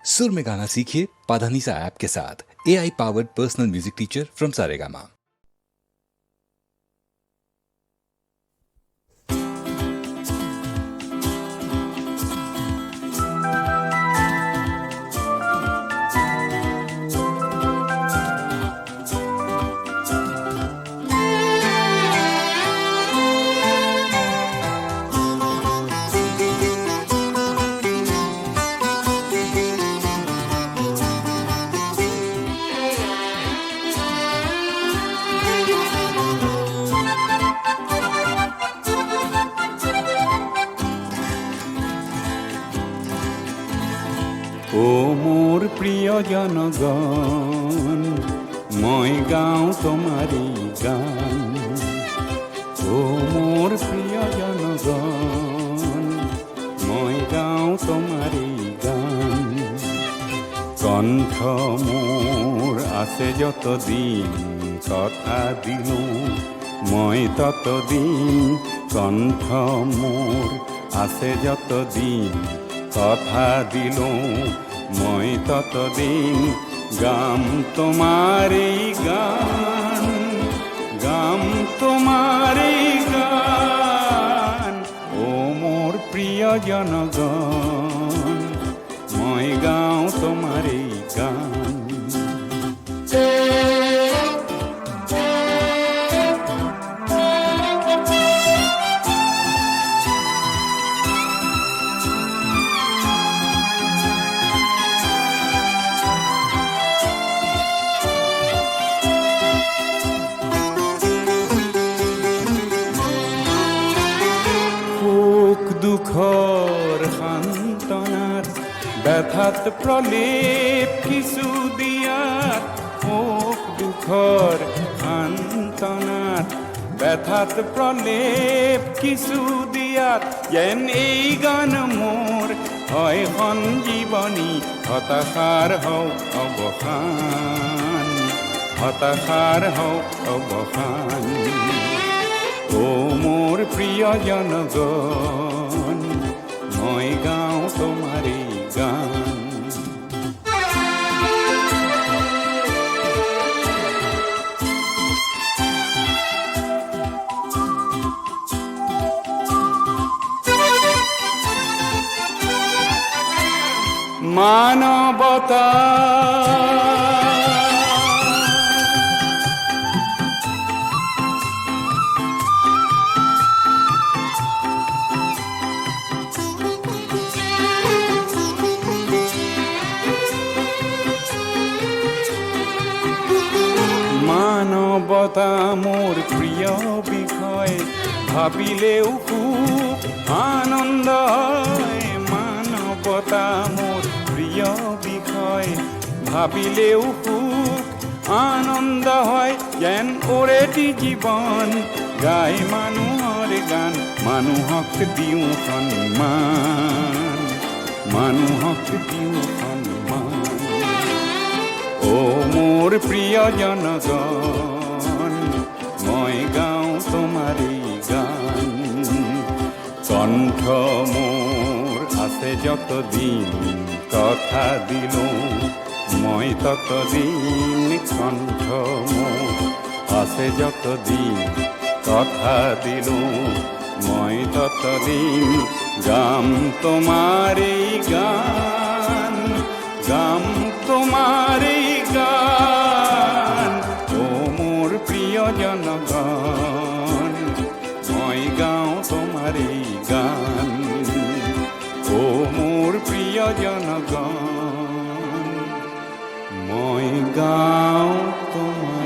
सुर में गाना सीखिए पाधानीसा ऐप के साथ। AI powered personal music teacher from Saregama. ও মোৰ প্ৰিয় জনগণ, মই গাওঁ তোমাৰি গান। ও মোৰ প্ৰিয় জনগণ, মই গাওঁ তোমাৰি গান। কণ্ঠ মোৰ আছে যতদিন, কথা দিলোঁ মই ততদিন। কণ্ঠ মোৰ আছে যতদিন, কথা দিলোঁ মই ততদিন। গাম তোমাৰে গান, গাম তোমাৰে গান। ও মোৰ প্ৰিয় জনগণ, মই গাওঁ তোমাৰে গান। দুখৰ সান্তনাত, ব্যথাত প্ৰলেপ কিছু দিয়াত। সুখ দুখৰ সান্তনাত, ব্যথাত প্ৰলেপ কিছু দিয়াত। যেন এই গান মোৰ হয় সঞ্জীৱনী, হতাশাৰ হওক অৱসান, হতাশাৰ হওক অৱসান। ও মোৰ প্ৰিয় জনগণ, মই গাওঁ তোমাৰে গান। মানৱতা মানৱতা মোৰ প্ৰিয় বিষয়, ভাবিলেও খুব আনন্দ হয়। মানৱতা মোৰ প্ৰিয় বিষয়, ভাবিলেও খুব আনন্দ হয়। যেন ওৰেটি জীৱন গাই মানুহৰ গান, মানুহক দিওঁ সন্মান, মানুহক দিওঁ সন্মান। ও মোৰ প্ৰিয় জনগণ, মই গাওঁ তোমাৰে গান। কণ্ঠ মোৰ আছে যতদিন, কথা দিলোঁ মই ততদিন। কণ্ঠ মোৰ আছে যতদিন, কথা দিলোঁ মই ততদিন। গাম তোমাৰে গান, গাম তোমাৰে গান। ও মোৰ প্ৰিয় জনগণ, মই গাওঁ তোমাৰে গান। ও মোৰ প্ৰিয় জনগণ, মই গাওঁ তোমাৰ